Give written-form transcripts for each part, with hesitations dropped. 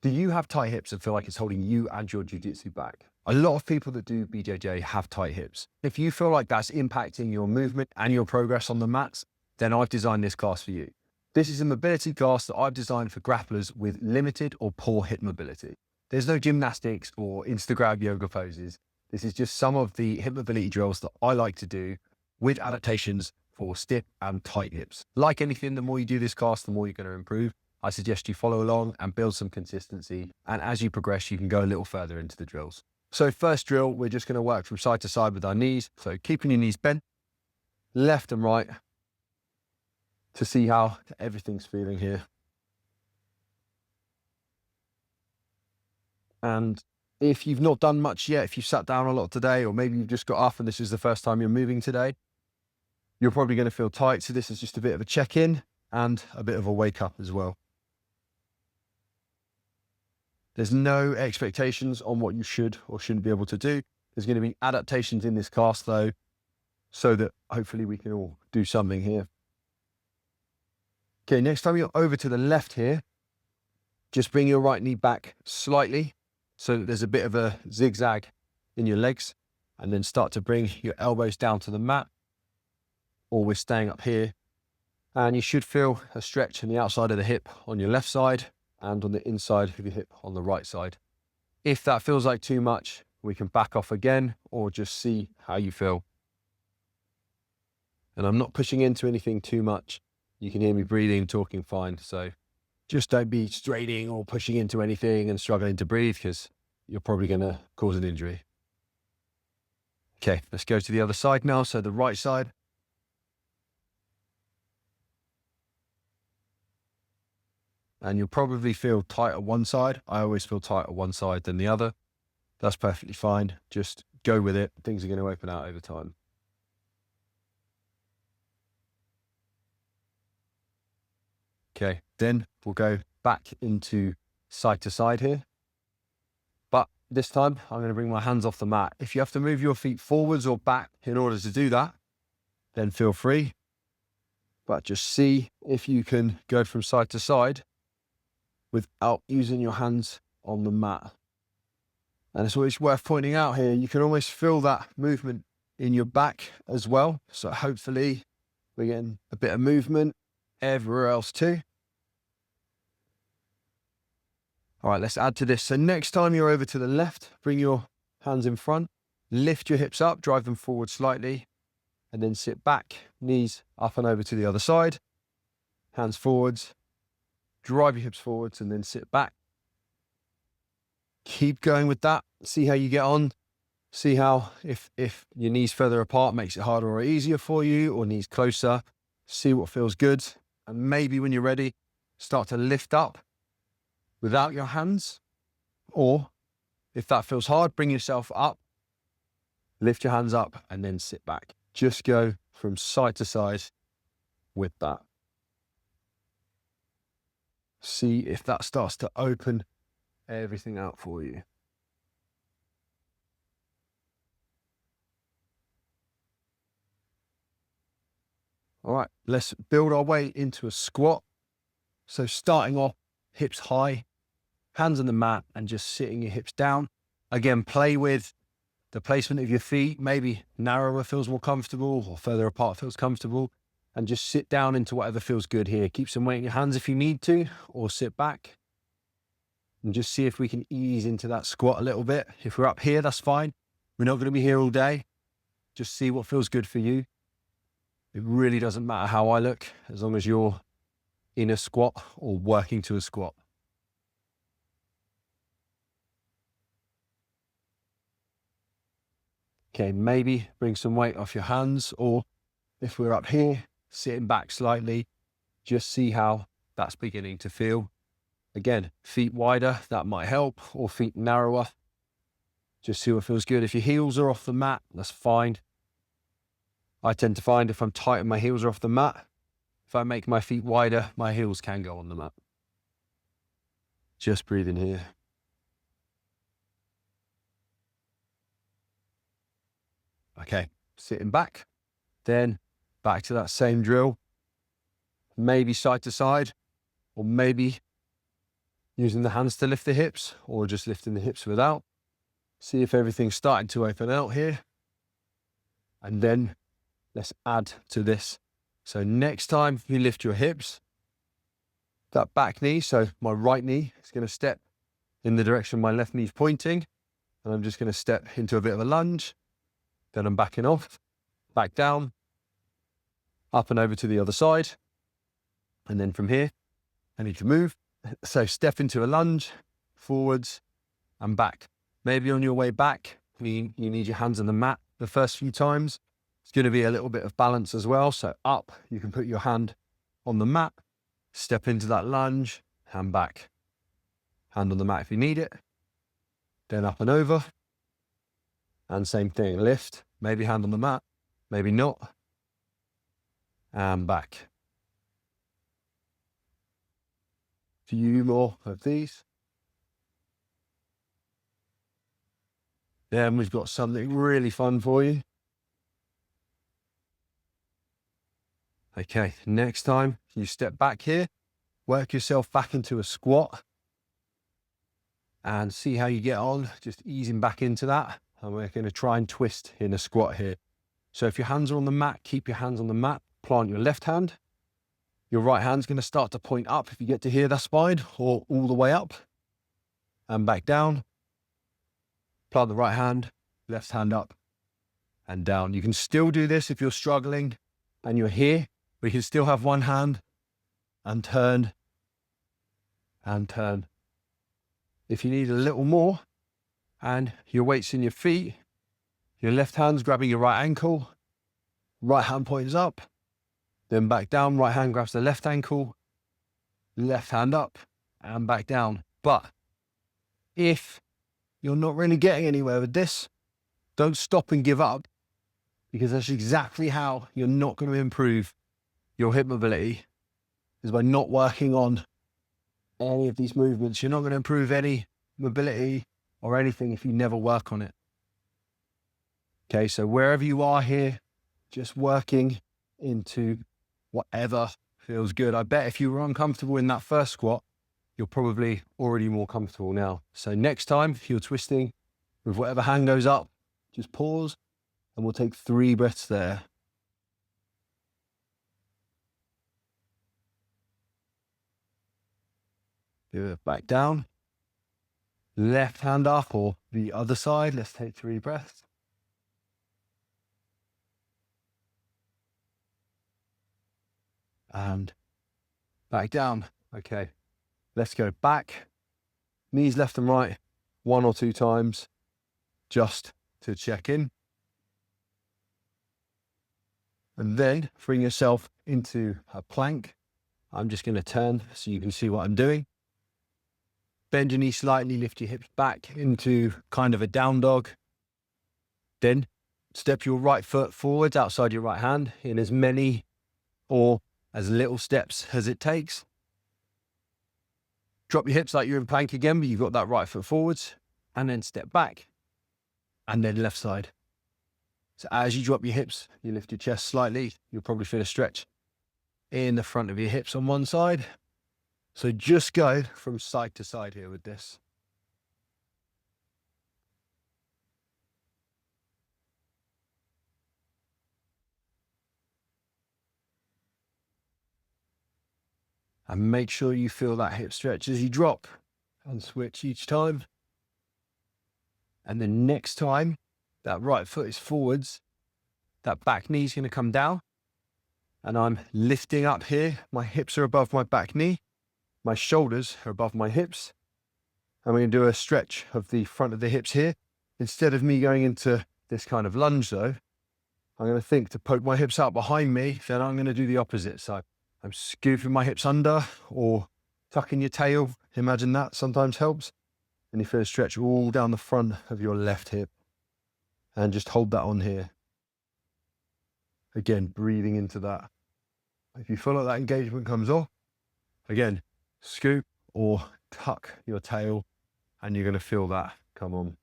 Do you have tight hips and feel like it's holding you and your jiu-jitsu back? A lot of people that do BJJ have tight hips. If you feel like that's impacting your movement and your progress on the mats, then I've designed this class for you. This is a mobility class that I've designed for grapplers with limited or poor hip mobility. There's no gymnastics or Instagram yoga poses. This is just some of the hip mobility drills that I like to do with adaptations for stiff and tight hips. Like anything, the more you do this class, the more you're going to improve. I suggest you follow along and build some consistency. And as you progress, you can go a little further into the drills. So first drill, we're just going to work from side to side with our knees. So keeping your knees bent, left and right, to see how everything's feeling here. And if you've not done much yet, if you've sat down a lot today, or maybe you've just got up and this is the first time you're moving today, you're probably going to feel tight. So this is just a bit of a check-in and a bit of a wake up as well. There's no expectations on what you should or shouldn't be able to do. There's going to be adaptations in this class though, so that hopefully we can all do something here. Okay, next time you're over to the left here, just bring your right knee back slightly so that there's a bit of a zigzag in your legs, and then start to bring your elbows down to the mat, or we're staying up here. And you should feel a stretch in the outside of the hip on your left side and on the inside of your hip on the right side. If that feels like too much, we can back off again or just see how you feel. And I'm not pushing into anything too much. You can hear me breathing, talking fine. So just don't be straining or pushing into anything and struggling to breathe, because you're probably going to cause an injury. Okay, let's go to the other side now. So the right side. And you'll probably feel tight at one side. I always feel tight at one side than the other. That's perfectly fine. Just go with it. Things are going to open out over time. Okay, then we'll go back into side to side here. But this time I'm going to bring my hands off the mat. If you have to move your feet forwards or back in order to do that, then feel free. But just see if you can go from side to side without using your hands on the mat. And it's always worth pointing out here, you can almost feel that movement in your back as well. So hopefully we're getting a bit of movement everywhere else too. All right, let's add to this. So next time you're over to the left, bring your hands in front, lift your hips up, drive them forward slightly, and then sit back, knees up and over to the other side, hands forwards, drive your hips forwards and then sit back. Keep going with that. See how you get on. See how, if your knees further apart makes it harder or easier for you, or knees closer. See what feels good. And maybe when you're ready, start to lift up without your hands. Or if that feels hard, bring yourself up, lift your hands up and then sit back. Just go from side to side with that. See if that starts to open everything out for you. All right, let's build our way into a squat. So starting off, hips high, hands on the mat and just sitting your hips down. Again, play with the placement of your feet. Maybe narrower feels more comfortable or further apart feels comfortable. And just sit down into whatever feels good here. Keep some weight in your hands if you need to, or sit back. And just see if we can ease into that squat a little bit. If we're up here, that's fine. We're not going to be here all day. Just see what feels good for you. It really doesn't matter how I look, as long as you're in a squat or working to a squat. Okay, maybe bring some weight off your hands, or if we're up here, sitting back slightly, just see how that's beginning to feel. Again, feet wider, that might help, or feet narrower. Just see what feels good. If your heels are off the mat, that's fine. I tend to find if I'm tight and my heels are off the mat, if I make my feet wider, my heels can go on the mat. Just breathe in here. Okay, sitting back, then back to that same drill, maybe side to side, or maybe using the hands to lift the hips or just lifting the hips without. See if everything's starting to open out here. And then let's add to this. So next time you lift your hips, that back knee, so my right knee is going to step in the direction my left knee's pointing. And I'm just going to step into a bit of a lunge. Then I'm backing off, back down, up and over to the other side. And then from here, I need to move. So step into a lunge, forwards and back. Maybe on your way back, you need your hands on the mat the first few times. It's going to be a little bit of balance as well. So up, you can put your hand on the mat, step into that lunge, hand back. Hand on the mat if you need it. Then up and over. And same thing, lift, maybe hand on the mat, maybe not. And back. Few more of these. Then we've got something really fun for you. Okay, next time you step back here, work yourself back into a squat and see how you get on, just easing back into that. And we're going to try and twist in a squat here. So if your hands are on the mat, keep your hands on the mat, plant your left hand. Your right hand's going to start to point up if you get to here, that spine, or all the way up and back down. Plant the right hand, left hand up and down. You can still do this if you're struggling and you're here. We can still have one hand and turn and turn. If you need a little more and your weight's in your feet, your left hand's grabbing your right ankle, right hand points up, then back down, right hand grabs the left ankle, left hand up and back down. But if you're not really getting anywhere with this, don't stop and give up, because that's exactly how you're not going to improve your hip mobility, is by not working on any of these movements. You're not going to improve any mobility or anything if you never work on it. Okay, so wherever you are here, just working into whatever feels good. I bet if you were uncomfortable in that first squat, you're probably already more comfortable now. So next time, if you're twisting with whatever hand goes up, just pause and we'll take 3 breaths there. Do it back down. Left hand up or the other side. Let's take 3 breaths. And back down. Okay, let's go back. Knees left and right 1 or 2 times just to check in. And then bring yourself into a plank. I'm just going to turn so you can see what I'm doing. Bend your knee slightly, lift your hips back into kind of a down dog. Then step your right foot forwards outside your right hand in as many or as little steps as it takes. Drop your hips like you're in plank again, but you've got that right foot forwards, and then step back and then left side. So as you drop your hips, you lift your chest slightly, you'll probably feel a stretch in the front of your hips on one side. So just go from side to side here with this. And make sure you feel that hip stretch as you drop and switch each time. And the next time that right foot is forwards, that back knee is going to come down and I'm lifting up here. My hips are above my back knee. My shoulders are above my hips. I'm going to do a stretch of the front of the hips here. Instead of me going into this kind of lunge though, I'm going to think to poke my hips out behind me, then I'm going to do the opposite. So I'm scooping my hips under or tucking your tail. Imagine that sometimes helps. And you feel a stretch all down the front of your left hip. And just hold that on here. Again, breathing into that. If you feel like that engagement comes off, again, scoop or tuck your tail and you're going to feel that come on.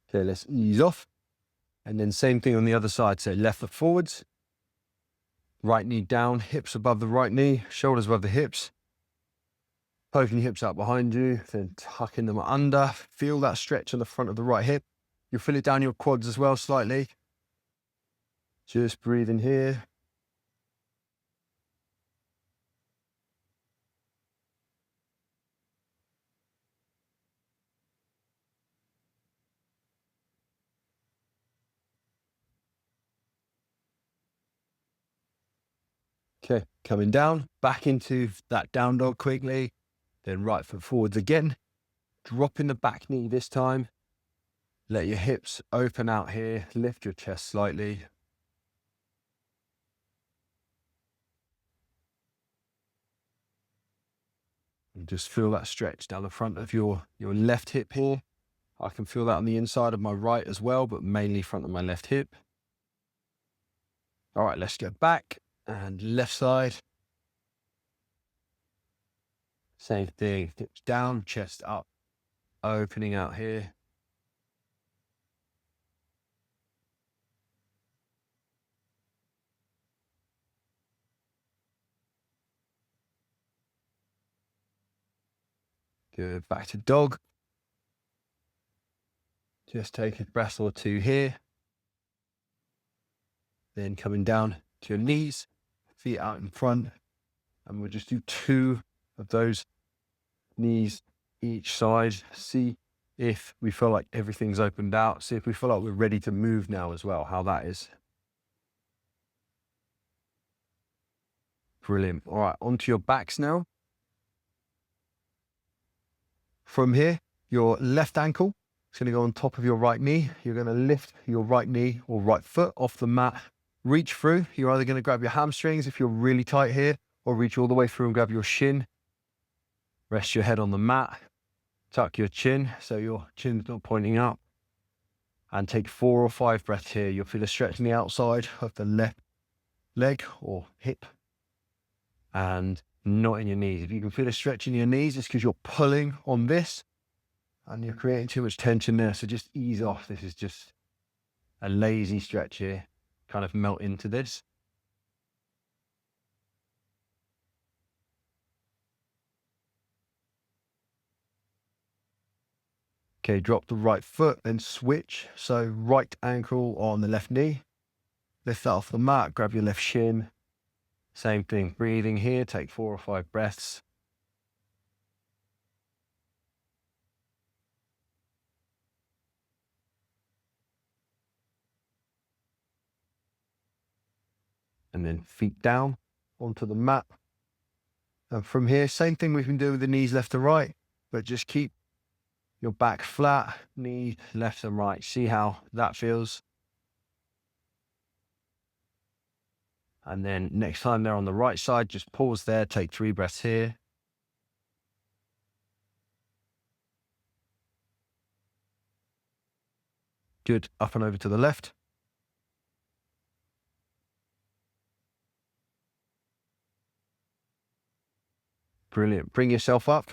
Okay, let's ease off And then same thing on the other side. So left foot forwards, right knee down, hips above the right knee, shoulders above the hips. Poking your hips out behind you, then tucking them under. Feel that stretch on the front of the right hip. You'll feel it down your quads as well slightly. Just breathe in here. Okay, coming down, back into that down dog quickly. Then right foot forwards again. Dropping the back knee this time. Let your hips open out here. Lift your chest slightly. And just feel that stretch down the front of your left hip here. I can feel that on the inside of my right as well, but mainly front of my left hip. All right, let's go back and left side. Same thing, hips down, chest up, opening out here. Good, back to dog. Just take a breath or two here. Then coming down to your knees, feet out in front. And we'll just do 2 of those knees each side. See if we feel like everything's opened out. See if we feel like we're ready to move now as well, how that is. Brilliant. All right, onto your backs now. From here, your left ankle is going to go on top of your right knee. You're going to lift your right knee or right foot off the mat. Reach through. You're either going to grab your hamstrings if you're really tight here, or reach all the way through and grab your shin. Rest your head on the mat. Tuck your chin so your chin's not pointing up. And take 4 or 5 breaths here. You'll feel a stretch in the outside of the left leg or hip. And not in your knees. If you can feel a stretch in your knees, it's because you're pulling on this and you're creating too much tension there. So just ease off. This is just a lazy stretch here. Kind of melt into this. Okay, drop the right foot, then switch. So right ankle on the left knee. Lift that off the mat, grab your left shin. Same thing, breathing here, take 4 or 5 breaths. And then feet down onto the mat. And from here, same thing we've been doing with the knees left to right, but just keep your back flat, knee left and right. See how that feels. And then next time they're on the right side, just pause there, take 3 breaths here. Good, up and over to the left. Brilliant, bring yourself up.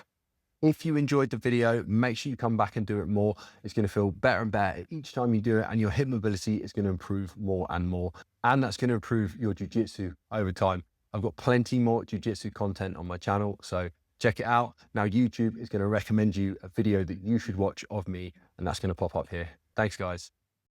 If you enjoyed the video, make sure you come back and do it more. It's going to feel better and better each time you do it, and your hip mobility is going to improve more and more. And that's going to improve your jiu-jitsu over time. I've got plenty more jiu-jitsu content on my channel, so check it out. Now YouTube is going to recommend you a video that you should watch of me, and that's going to pop up here. Thanks, guys.